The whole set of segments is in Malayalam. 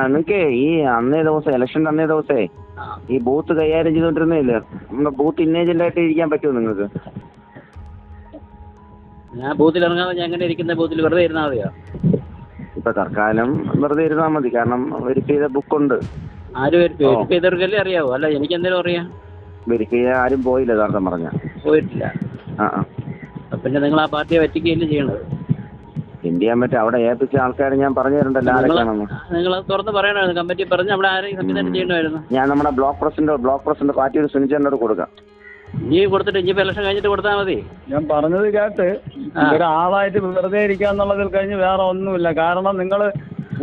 നിങ്ങൾക്കേ ഈ അന്നേ ദിവസം ഇലക്ഷൻ്റെ അന്നേ ദിവസേ ഈ ബൂത്ത് കൈകാര്യം ചെയ്തോണ്ടിരുന്നില്ലേ, നമ്മുടെ ബൂത്ത് ഇന്നേജന്റ് ആയിട്ട് ഇരിക്കാൻ പറ്റുമോ നിങ്ങൾക്ക്? ഞാൻ ബൂത്തിൽ ഇറങ്ങാതെ ഞാൻ എങ്ങനെ ഇരിക്കുന്ന ബൂത്തിൽ വെറുതെ ഇരുന്നാൽ മതിയോ? ഇപ്പൊ തൽക്കാലം വെറുതെ ഇരുന്നാൽ മതി, കാരണം വെരിഫൈ ചെയ്ത ബുക്കുണ്ട്. ആര് വെരിഫൈ ചെയ്തവർക്കല്ലേ അറിയാവോ? അല്ല എനിക്ക് എന്തെങ്കിലും അറിയാം? വെരിഫൈ ചെയ്യാൻ ആരും പോയില്ല യഥാർത്ഥം പറഞ്ഞ. പോയിട്ടില്ല. പിന്നെ നിങ്ങൾ ആ പാർട്ടിയെ പറ്റിക്കുകയല്ലേ ചെയ്യണത്? എന്ത് ചെയ്യാൻ പറ്റും, അവിടെ ഏൽപ്പിച്ച ആൾക്കാരെ ഞാൻ പറഞ്ഞു തരണ്ടല്ലോ ആരൊക്കെയാണെന്ന്. നിങ്ങൾ തുറന്ന് പറയണമായിരുന്നു, കമ്മിറ്റി പറഞ്ഞ് അവിടെ ആരെയും സംവിധാനം ചെയ്യണമായിരുന്നു. ഞാൻ നമ്മുടെ ബ്ലോക്ക് പ്രസിഡന്റ് പാർട്ടിയുടെ സുനിച്ചേട്ടനോട് കൊടുക്കാം. നീ കൊടുത്തിട്ട് ഇനി ഇലക്ഷൻ കഴിഞ്ഞിട്ട് കൊടുത്താൽ മതി. ഞാൻ പറഞ്ഞത് കേട്ട് ഒരാളായിട്ട് വെറുതെ ഇരിക്കാന്നുള്ളതിൽ കഴിഞ്ഞ് വേറെ ഒന്നുമില്ല. കാരണം നിങ്ങൾ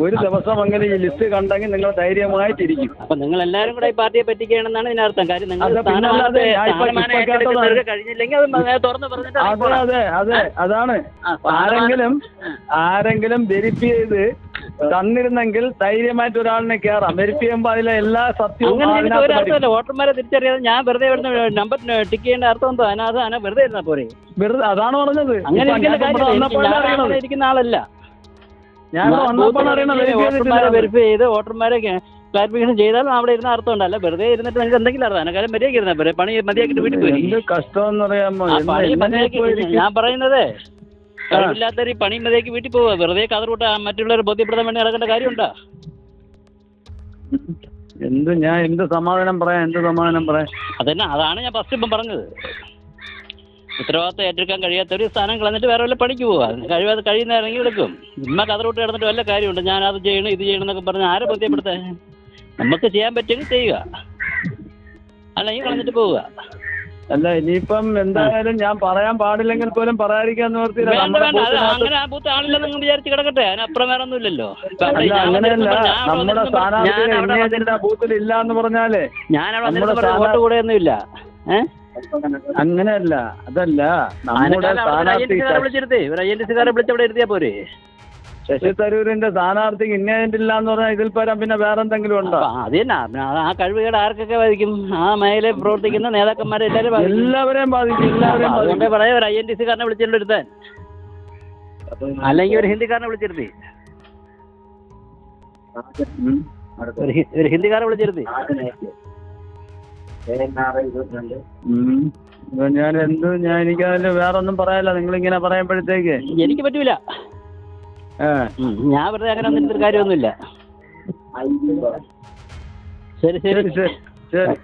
ഒരു ദിവസമെങ്കിലും ഈ ലിസ്റ്റ് കണ്ടെങ്കിൽ നിങ്ങൾ ധൈര്യമായിട്ടിരിക്കും. അപ്പൊ നിങ്ങൾ എല്ലാവരും കൂടെ ഈ പാർട്ടിയെ പറ്റിക്കുകയാണെന്നാണ് ഇതിനർത്ഥം. കാര്യം നിങ്ങൾ കഴിഞ്ഞില്ലെങ്കിൽ അത് തുറന്ന് പറഞ്ഞിട്ട് അതെ അതാണ്. ആരെങ്കിലും വെരിഫൈ ചെയ്ത് തന്നിരുന്നെങ്കിൽ ധൈര്യമായിട്ട് ഒരാളിനെ കയറാം. വെരിഫൈ ചെയ്യുമ്പോൾ അതിലെ എല്ലാ സത്യവും. വോട്ടർമാരെ തിരിച്ചറിയാതെ ഞാൻ വെറുതെ നമ്പർ ടിക്ക് ചെയ്യേണ്ട അർത്ഥം എന്തോ? അതിനകത്ത് വെറുതെ ഇരുന്നാ പോരെ? വെറുതെ അതാണ് പറഞ്ഞത്. അങ്ങനെ ഇരിക്കുന്ന ആളല്ല ഞാൻ. വെരിഫൈ ചെയ്ത് വോട്ടർമാരെ ക്ലാരിഫിക്കേഷൻ ചെയ്താൽ അവിടെ ഇരുന്ന അർത്ഥം ഉണ്ടല്ല. വെറുതെ ഇരുന്നിട്ട് നിങ്ങൾക്ക് എന്തെങ്കിലും അർത്ഥം കാര്യം മര്യാദ ഇരുന്നാൽ പോരെ. പണി മതിയാക്കിട്ട് വീട്ടിൽ പോയി. കഷ്ടമെന്ന് പറയാമോ? ഞാൻ പറയുന്നത് കഴിവില്ലാത്തവർ ഈ പണി മതിയാക്കി വീട്ടിൽ പോവുക. വെറുതെ കതറൂട്ട മറ്റുള്ളവരെ ബോധ്യപ്പെടുത്താൻ വേണ്ടി നടക്കേണ്ട കാര്യമുണ്ടോ? ഞാൻ എന്ത് സമാധാനം പറയാം? അതന്നെ, അതാണ് ഞാൻ ഫസ്റ്റ് ഇപ്പം പറഞ്ഞത്. ഉത്തരവാദിത്തം ഏറ്റെടുക്കാൻ കഴിയാത്തൊരു സ്ഥാനം കളഞ്ഞിട്ട് വേറെ വല്ല പണിക്ക് പോവുക. കഴിയുന്ന ഇറങ്ങി എടുക്കും. ഇമ്മ കതറൂട്ട് കിടന്നിട്ട് വല്ല കാര്യമുണ്ട്? ഞാൻ അത് ചെയ്യണം ഇത് ചെയ്യണം എന്നൊക്കെ പറഞ്ഞ് ആരെ ബോധ്യപ്പെടുത്താൻ? നമുക്ക് ചെയ്യാൻ പറ്റുമെങ്കിൽ ചെയ്യുക, അല്ലെങ്കിൽ കളഞ്ഞിട്ട് പോവുക. അല്ല ഇനിയിപ്പം എന്തായാലും ഞാൻ പറയാൻ പാടില്ലെങ്കിൽ പോലും പറയാതിരിക്കാൻ നിവർത്തിയില്ല. അങ്ങനെ ആ ബൂത്ത് ആളില്ലെന്ന് നിങ്ങൾ വിചാരിച്ച് കിടക്കട്ടെ, അതിനപ്പുറം വേറെ ഒന്നുമില്ലല്ലോ. അങ്ങനെയല്ല, നമ്മുടെ സ്ഥാനാർത്ഥിയുടെ ബൂത്തിൽ ഇല്ല എന്ന് പറഞ്ഞാലേ ഞാൻ അവിടെ വോട്ട് കൂടെയൊന്നും ഇല്ല. അങ്ങനെയല്ല, അതല്ല നമ്മുടെ വിളിച്ചവിടെ ഇരുത്തിയാ പോരെ. ശശി തരൂരിന്റെ സ്ഥാനാർത്ഥിക്ക് ഇന്നേതില്ല എന്ന് പറഞ്ഞാൽ ഇതിൽ പരം പിന്നെ വേറെ എന്തെങ്കിലും ഉണ്ടോ? അത് തന്നെ, ആ കഴിവുകേട് ആർക്കൊക്കെ ബാധിക്കും? ആ മേഖലയിൽ പ്രവർത്തിക്കുന്ന നേതാക്കന്മാരെ എല്ലാവരെയും ബാധിക്കും. അതുകൊണ്ടേ പറയാം, ഒരു INTC കാരനെ വിളിച്ചിരുത്താൻ, അല്ലെങ്കിൽ ഒരു ഹിന്ദിക്കാരനെ വിളിച്ചിരുത്തി, ഒരു ഹിന്ദിക്കാരെ വിളിച്ചിരുത്തി. എനിക്കതിന് വേറെ ഒന്നും പറയാനില്ല. നിങ്ങളിങ്ങനെ പറയുമ്പോഴത്തേക്ക് എനിക്ക് പറ്റൂല. ഞാൻ വെറുതെ അങ്ങനെ ഒന്നും കാര്യമൊന്നുമില്ല. ശരി ശരി ശരി.